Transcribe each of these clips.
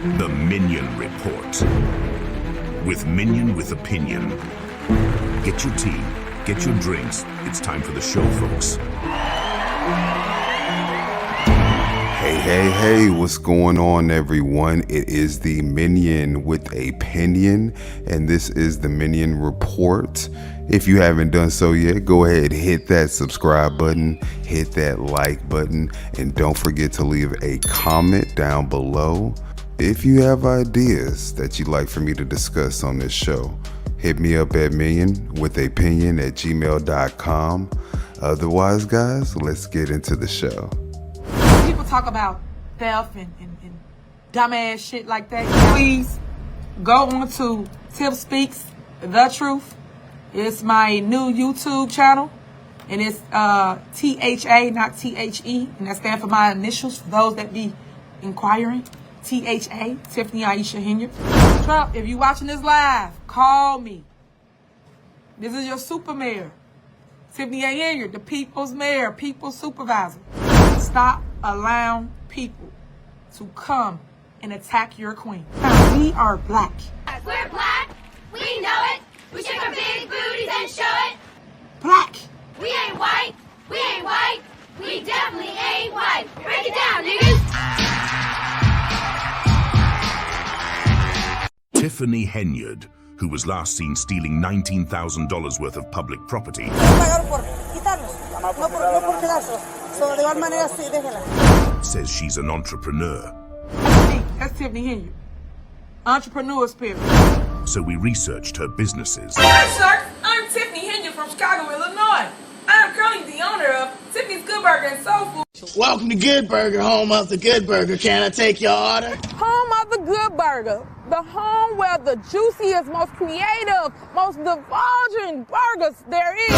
The Minion Report. With Minion with Opinion. Get your tea, get your drinks. It's time for the show, folks. Hey, what's going on, everyone? It is the Minion with Opinion, and this is the Minion Report. If you haven't done so yet, go ahead, hit that subscribe button, hit that like button, and don't forget to leave a comment down below. If you have ideas that you'd like for me to discuss on this show, hit me up at minionwithopinion@gmail.com. Otherwise, guys, let's get into the show. People talk about theft and dumbass shit like that. Please go on to Tip Speaks The Truth. It's my new YouTube channel, and it's THA, not THE, and that stands for my initials for those that be inquiring. THA, Tiffany Henyard. Trump, if you watching this live, call me. This is your super mayor, Tiffany Henyard, the people's mayor, people's supervisor. Stop allowing people to come and attack your queen. We are black. We're black. We know it. We shake our big booties and show it. Black. We ain't white. We ain't white. We definitely ain't white. Break it down, niggas. Tiffany Henyard, who was last seen stealing $19,000 worth of public property, says she's an entrepreneur. That's Tiffany Henyard. Entrepreneur spirit. So we researched her businesses. Hi, sir. I'm Tiffany Henyard from Chicago, Illinois. I'm currently the owner of Tiffany's Good Burger and Soul Food. Welcome to Good Burger, home of the Good Burger. Can I take your order? Home of the Good Burger. The home where the juiciest, most creative, most divulging burgers there is.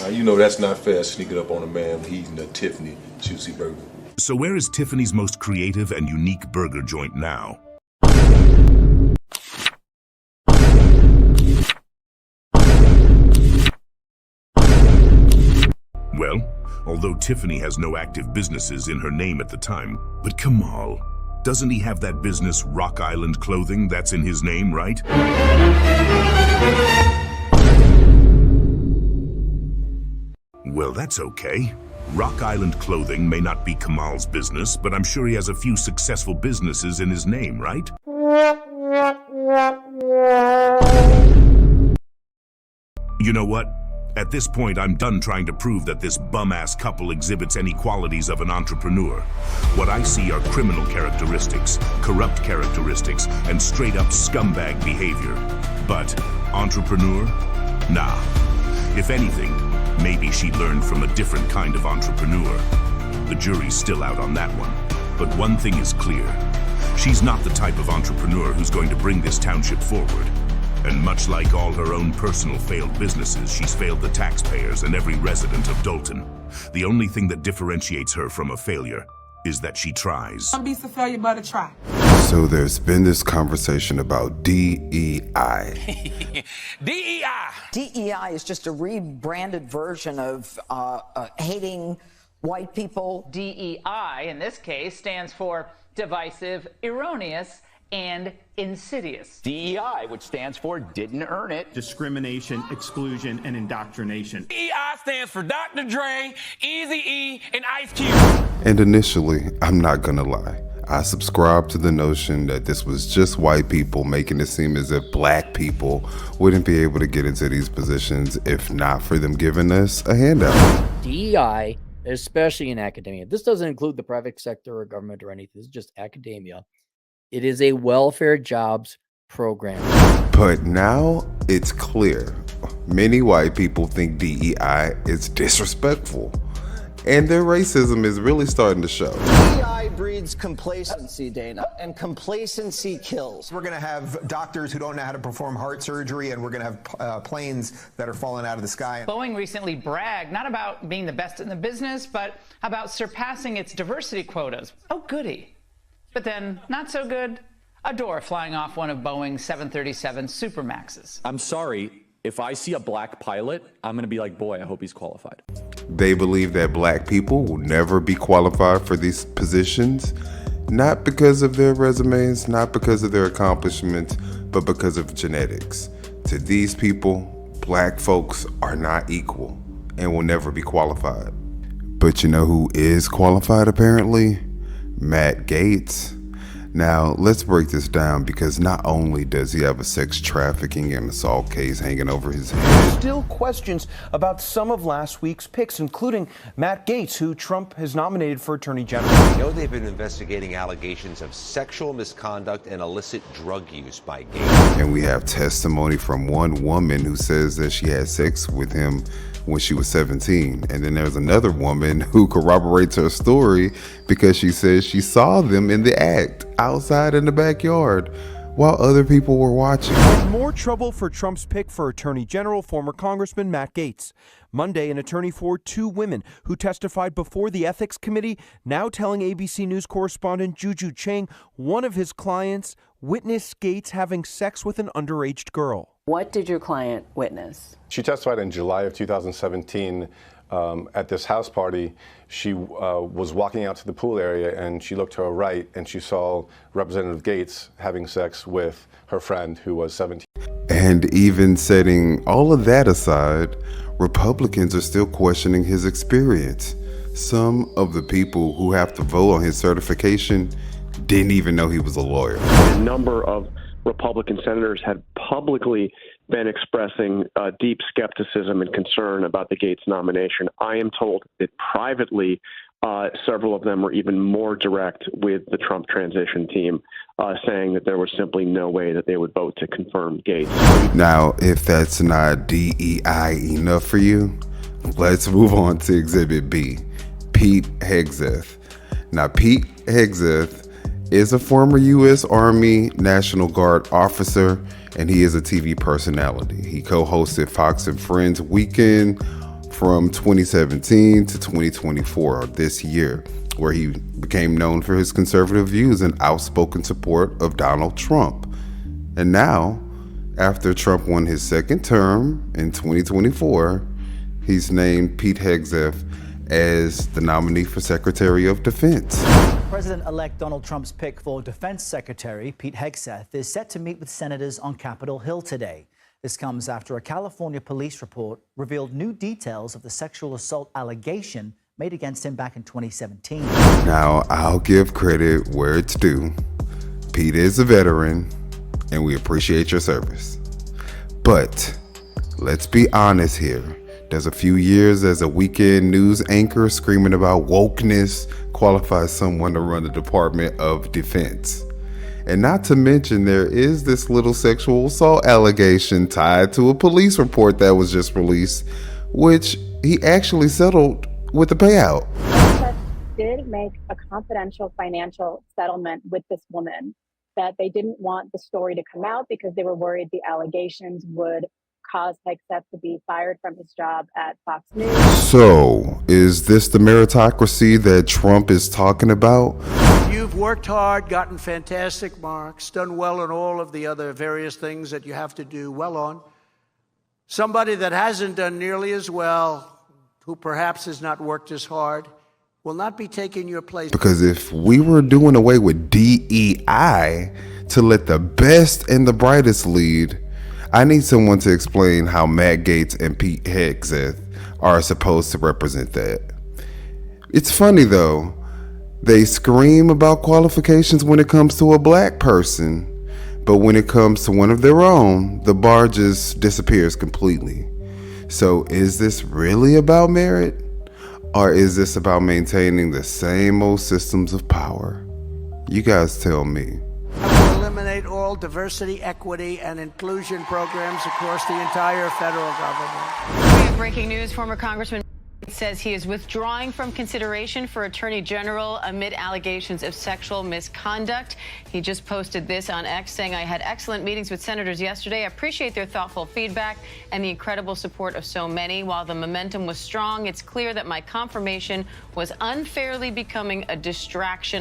Now, you know that's not fair, sneaking up on a man eating a Tiffany juicy burger. So where is Tiffany's most creative and unique burger joint now? Well, although Tiffany has no active businesses in her name at the time, but Kamal, doesn't he have that business Rock Island Clothing that's in his name, right? Well, that's okay. Rock Island Clothing may not be Kamal's business, but I'm sure he has a few successful businesses in his name, right? You know what? At this point, I'm done trying to prove that this bum-ass couple exhibits any qualities of an entrepreneur. What I see are criminal characteristics, corrupt characteristics, and straight-up scumbag behavior. But entrepreneur? Nah. If anything, maybe she learned from a different kind of entrepreneur. The jury's still out on that one. But one thing is clear. She's not the type of entrepreneur who's going to bring this township forward. And much like all her own personal failed businesses, she's failed the taxpayers and every resident of Dolton. The only thing that differentiates her from a failure is that she tries. Don't be so failure, but a try. So there's been this conversation about DEI. DEI! DEI is just a rebranded version of hating white people. DEI, in this case, stands for divisive, erroneous, and insidious. DEI, which stands for didn't earn it. Discrimination, exclusion, and indoctrination. DEI stands for Dr. Dre, Eazy-E, and Ice Cube. And initially, I'm not gonna lie, I subscribed to the notion that this was just white people making it seem as if black people wouldn't be able to get into these positions if not for them giving us a handout. DEI, especially in academia, this doesn't include the private sector or government or anything, this is just academia. It is a welfare jobs program. But now it's clear. Many white people think DEI is disrespectful. And their racism is really starting to show. DEI breeds complacency, Dana, and complacency kills. We're going to have doctors who don't know how to perform heart surgery, and we're going to have planes that are falling out of the sky. Boeing recently bragged not about being the best in the business, but about surpassing its diversity quotas. Oh, goody. But then, not so good, a door flying off one of Boeing's 737 Supermaxes. I'm sorry, if I see a black pilot, I'm going to be like, boy, I hope he's qualified. They believe that black people will never be qualified for these positions. Not because of their resumes, not because of their accomplishments, but because of genetics. To these people, black folks are not equal and will never be qualified. But you know who is qualified apparently? Matt Gaetz. Now, let's break this down, because not only does he have a sex trafficking and assault case hanging over his head. Still questions about some of last week's picks, including Matt Gaetz, who Trump has nominated for Attorney General. We know they've been investigating allegations of sexual misconduct and illicit drug use by Gaetz. And we have testimony from one woman who says that she had sex with him when she was 17. And then there's another woman who corroborates her story because she says she saw them in the act outside in the backyard while other people were watching. And more trouble for Trump's pick for Attorney General, former Congressman Matt Gaetz. Monday, an attorney for two women who testified before the Ethics Committee, now telling ABC News correspondent Juju Chang one of his clients witnessed Gaetz having sex with an underage girl. What did your client witness? She testified in July of 2017 at this house party. She was walking out to the pool area and she looked to her right and she saw Representative Gaetz having sex with her friend who was 17. And even setting all of that aside, Republicans are still questioning his experience. Some of the people who have to vote on his certification didn't even know he was a lawyer. A number of Republican senators had publicly been expressing deep skepticism and concern about the Gaetz nomination. I am told that privately, several of them were even more direct with the Trump transition team, saying that there was simply no way that they would vote to confirm Gaetz. Now, if that's not DEI enough for you, let's move on to Exhibit B, Pete Hegseth. Now, Pete Hegseth is a former U.S. Army National Guard officer, and he is a TV personality. He co-hosted Fox and Friends Weekend from 2017 to 2024, this year, where he became known for his conservative views and outspoken support of Donald Trump. And now, after Trump won his second term in 2024, he's named Pete Hegseth as the nominee for Secretary of Defense. President-elect Donald Trump's pick for Defense Secretary, Pete Hegseth, is set to meet with senators on Capitol Hill today. This comes after a California police report revealed new details of the sexual assault allegation made against him back in 2017. Now, I'll give credit where it's due. Pete is a veteran, and we appreciate your service. But let's be honest here. There's a few years as a weekend news anchor screaming about wokeness qualifies someone to run the Department of Defense. And not to mention, there is this little sexual assault allegation tied to a police report that was just released, which he actually settled with a payout. Did make a confidential financial settlement with this woman that they didn't want the story to come out because they were worried the allegations would cause Hegseth to be fired from his job at Fox News. So, is this the meritocracy that Trump is talking about? You've worked hard, gotten fantastic marks, done well on all of the other various things that you have to do well on. Somebody that hasn't done nearly as well, who perhaps has not worked as hard, will not be taking your place. Because if we were doing away with DEI to let the best and the brightest lead, I need someone to explain how Matt Gaetz and Pete Hegseth are supposed to represent that. It's funny though, they scream about qualifications when it comes to a black person, but when it comes to one of their own, the bar just disappears completely. So is this really about merit? Or is this about maintaining the same old systems of power? You guys tell me. Eliminate all diversity, equity, and inclusion programs across the entire federal government. We have breaking news. Former Congressman says he is withdrawing from consideration for Attorney General amid allegations of sexual misconduct. He just posted this on X, saying, "I had excellent meetings with senators yesterday. I appreciate their thoughtful feedback and the incredible support of so many. While the momentum was strong, it's clear that my confirmation was unfairly becoming a distraction."